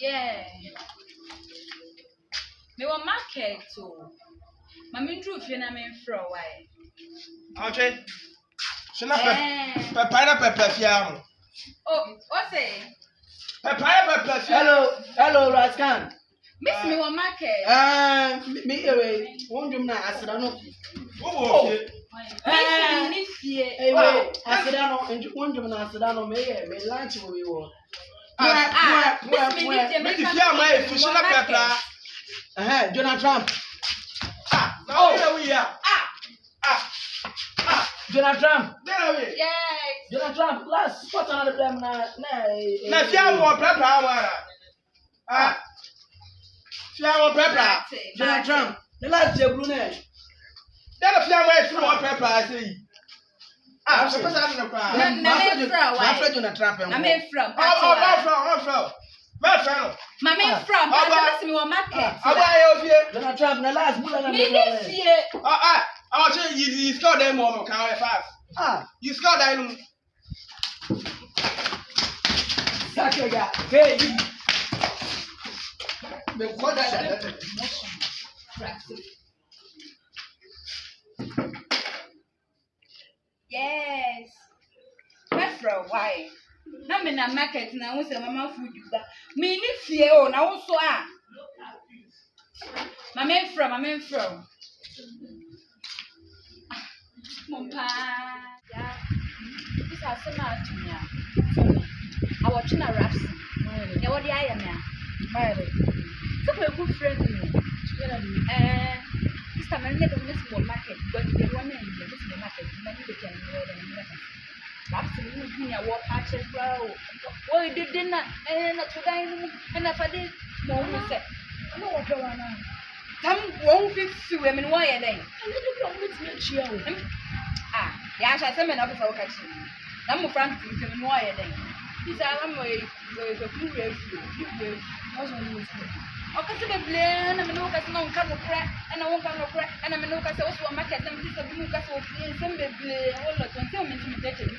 Yeah. Me want market too. Mami drew fi na me fro why. Okay. Shina pepper fiam. Oh, what say? Pepper fiam. Hello, Raskan. Miss me want market. Me away. Won't you na asidano? Oh. Ni fie. Anyway, asidano, and won't you na asidano me lunch we will. Miss me fiam my shina pepper. Donald Trump. Now here we are. Donald Trump. There we. Yes. Donald Trump. Last spot on the blame Na fiam mo pepper wara. Fiam pepper. Donald Trump. The last year blue name. That fiam mo fiam pepper I say. Pepper say no kwa. My friend Donald Trump. I'm from. My friend. Mami from. Miss me want market. Donald Trump. The last blue name. Me fie. I want you score them more can fast. You score that. Sakega. Hey. Me kwada that. Yes. That's from why. Na me na market na wo say mama food you that. Me ni fie o na wo so a. Mama from. Mompa. Yeah. This is sama atunya. I watch na raps. Yeah, what the I am ya. So we good friend me. This time I need to small market, but the one in the small market, many they can wear them. Absolutely, I walk patches well. Oh, you did dinner and not to dine and I did more. No, what do I know? Come won't fix women. Why are they? Yeah, I shall send up for catching. I'm a friend to him. Why are they? He's a way to prove you. Okay, so the blend and no cast no cup of crack and I won't come no crack and I'm no cast also a market and this a blue cast of some blend all the 20 minutes to get it.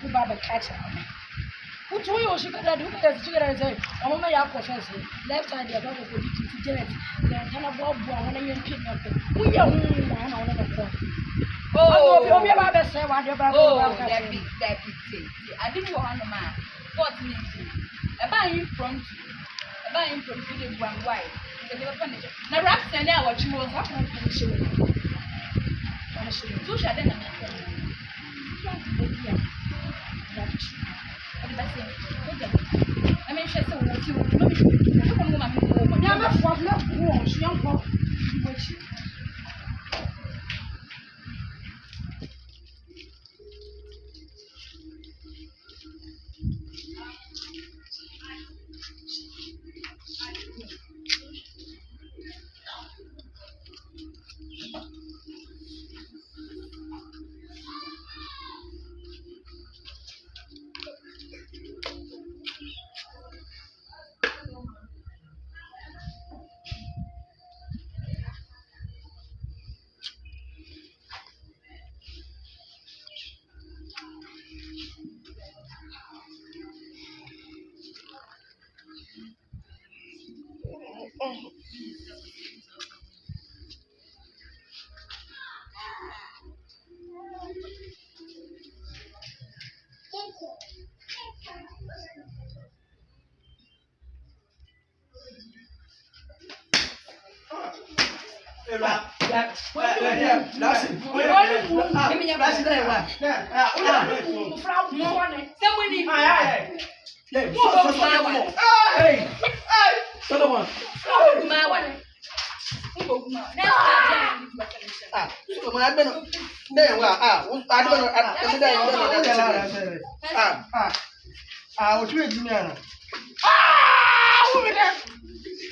Who baba catch who told you she could do because she could say, oh, my professor, left side the other would be to Janet, then kind of bob one and you pick up. We are one on the phone. Oh, your Baba said, what your Baba that big thing. I didn't want a man. 4 minutes. A buying from the one white. The raps and now what you will have to show. Two shall then I mean, she's so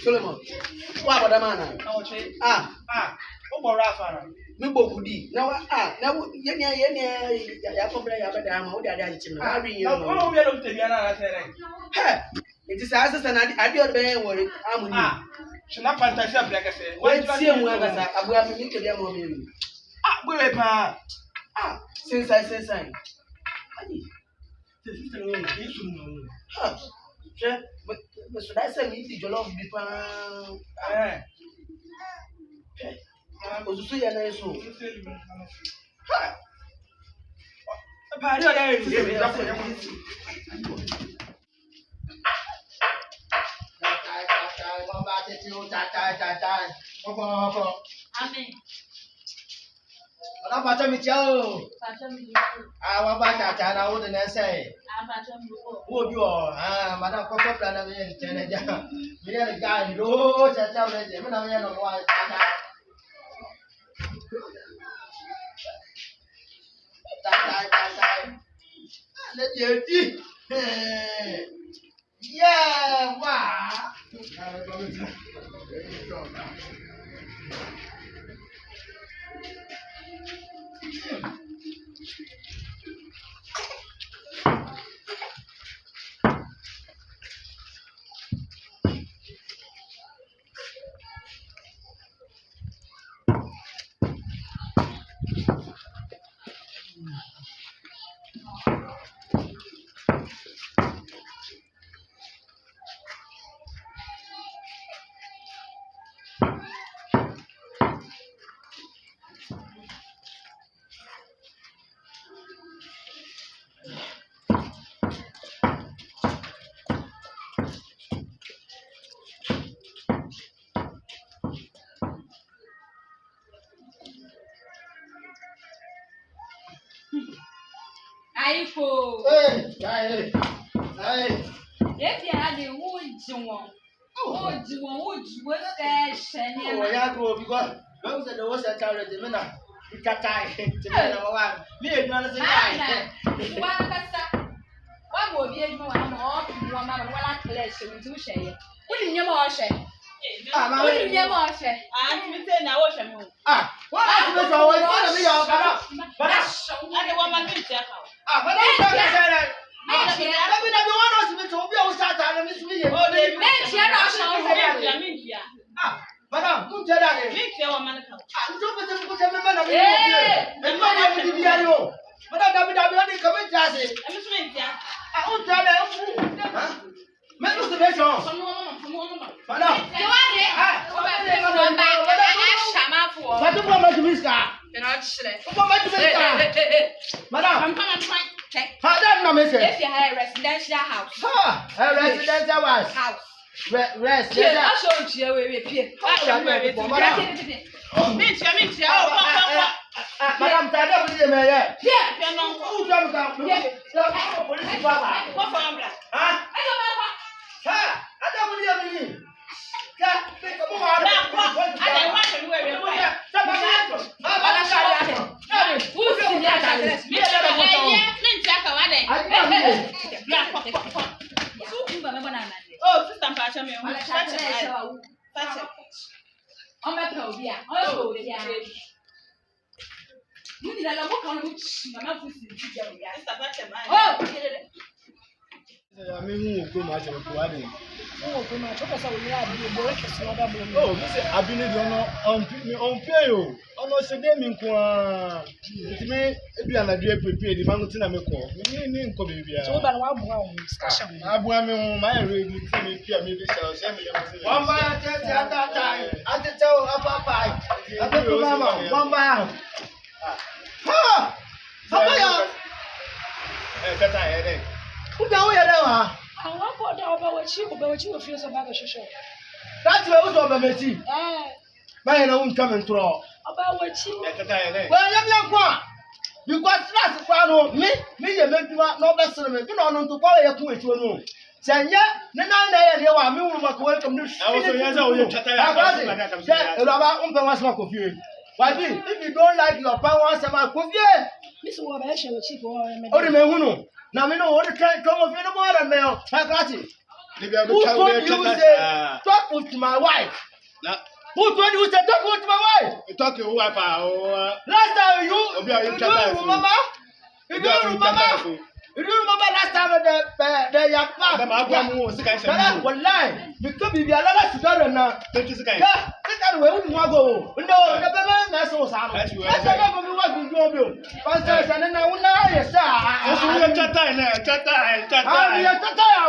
Solomon, what about the man? Number Woody. Now, now, ya probably have a damn old addition. It is as an ideal bear word. I'm not fantasy of like I said. Wait, see him whether I will have to make a demo. Since I said, But should I say me the jollof beef? Osusu ya na eso. Ba ri oya eri. Amen. Ọ̀nà bàtọ́ mi tiẹ́ o. Bàtọ́ mi ló. Àwọn bá tàtà náà ó dènà ẹsẹ̀. Bàtọ́ mi ló. Wó bí ọ̀ madam kọ́kọ́ plan náà mi yẹn tẹ̀ ẹ̀ jà. Mi yẹn ní gáà ní ló tẹ̀tẹ̀ ọ̀rẹ́ jẹ̀ mi náà mi yẹn nọ̀ wá tàtà. Tàtà. Lẹ́tì èdì. Yẹ́ wá. Aifo. Hey. If you had a wood, would station. Oh, yeah, go because those are the ones that are the men. You can't tie to number one. Me, you understand? One will be a more one man, one at less to do share. What in your motion? What in your motion? I'm saying I wash him. What happened to our one? But that's so I don't want my picture. but that's I mean, everyone else will be able to start and miss me. Oh, they make you madam, come tell that. Make your woman come. I'm talking to put every man of you. And money will be here. Madam, I'm coming to us. I'm swinging. I won't tell them. Make us the best of madam. What do you want to miss that? Madam, how that no miss it? If you have a residential house. A residential house. Rest. Yeah, I'll show you where we appear. Madam, tell me the mayor. Yeah, Who comes down? Police Baba. Huh? I don't believe me. Oh, sister, Pasha, me. I'm a pro, yeah. Oh, yeah. You need a look on which my mouth is. Oh, I mean, who go much of a wedding? oh, come on, Professor, we have you work as another blow. Oh, this is I've been on pay. Almost a gaming qua. It may be an idea prepared the mountain I may call. You need to be So, but one discussion. I'm my ready to make you maybe shall send me One by at that time. I can tell a papa. I don't remember. One by. Ha! How Who down here now? I want to know about you feel so bad. That's where we go, Mammy. Eh, My own coming through. about what you Well, I'm young one. You got last one. Me, you make you no best of it. You don't to call your point to a room. Say, yeah, the 9 days you are moving back away from this. I was a year. Why, if you don't like your power, some are coffee. Miss Wabash or cheap or Mehuno. Now we know what the kind come of any more than male. I got it. Who told you say talk with my wife? Who told you say talk with my wife? talk your wife. Last time you remember? You don't remember? You remember last time the young man? Well, lie. Because if you are not together now, yeah, that way, wouldn't want to go. No, the baby, that's all. That's never be what we do. First, and then I will not say, I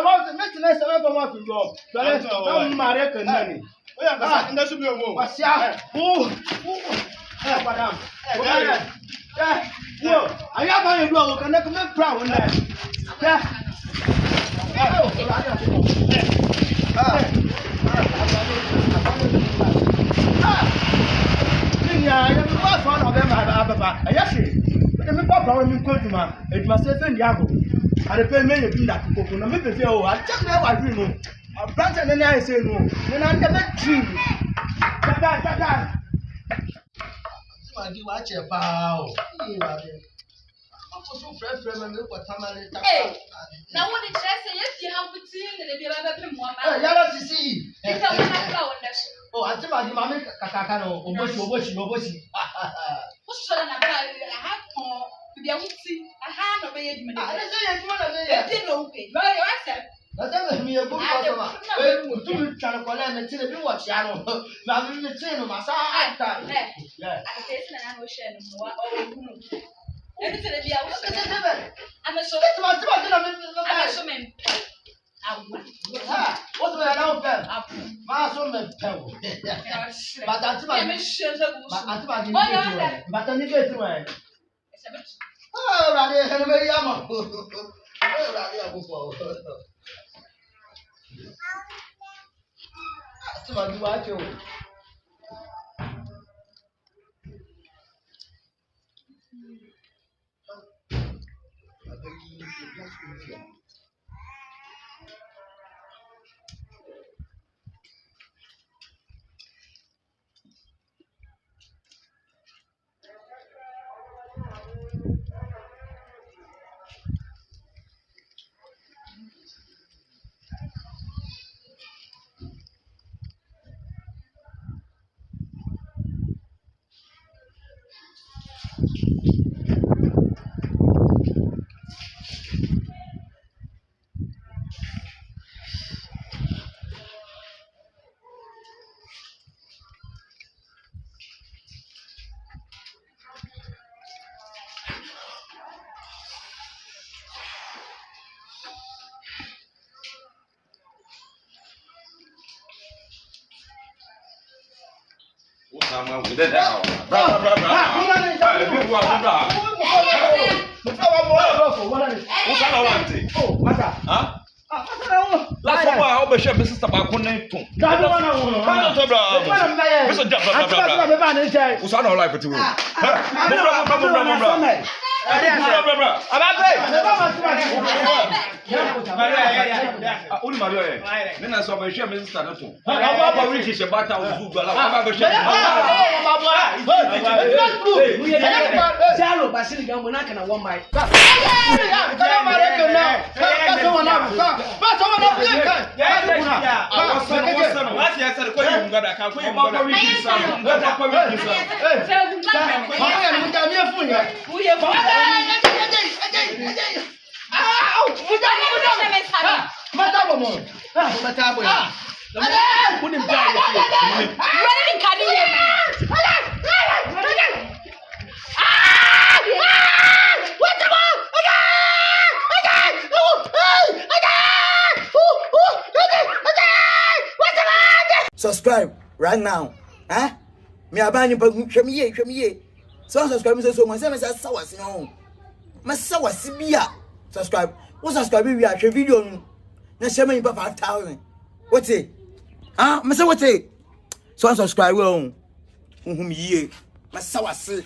want to make the next level what we go. That's all my money. That's a good one. What's that? Oh, madam. No, I have my dog, and I can make proud on that. It must have been Yago. I pay many of that to go. No, maybe I check my wife. A branch and then I say no. Then I never dream. I watch a bow. Hey, now what did I say? Yes, you have to see the baby of him one. Yeah, to see. It's a flower. Oh, I tell my mamma, Kakano, or Boshi. What's so about a half more to be able to see a hand of a minute? I say, it's one of them. Didn't okay. Well, I said, that's me a good customer. We're trying to collect and tell you what, Yano. Now, I'm in the train of my side. Yeah, I taste and I will share more. Everything will be out. I'm a so I'm a showman. What's my own pen? My son, but that's my mission. But I need to get away. Oh, Raddy, and a very young. Somebody watch you. Subscribe right now. Huh? Me abani pa hwemi. So subscribe so mo say me say sawasi no. Me sawasi bia. Subscribe. What subscribe we a video no. Na share me pa 5,000. What it? Ah, me say what it? So subscribe we on. Uhum yie. Me sawasi.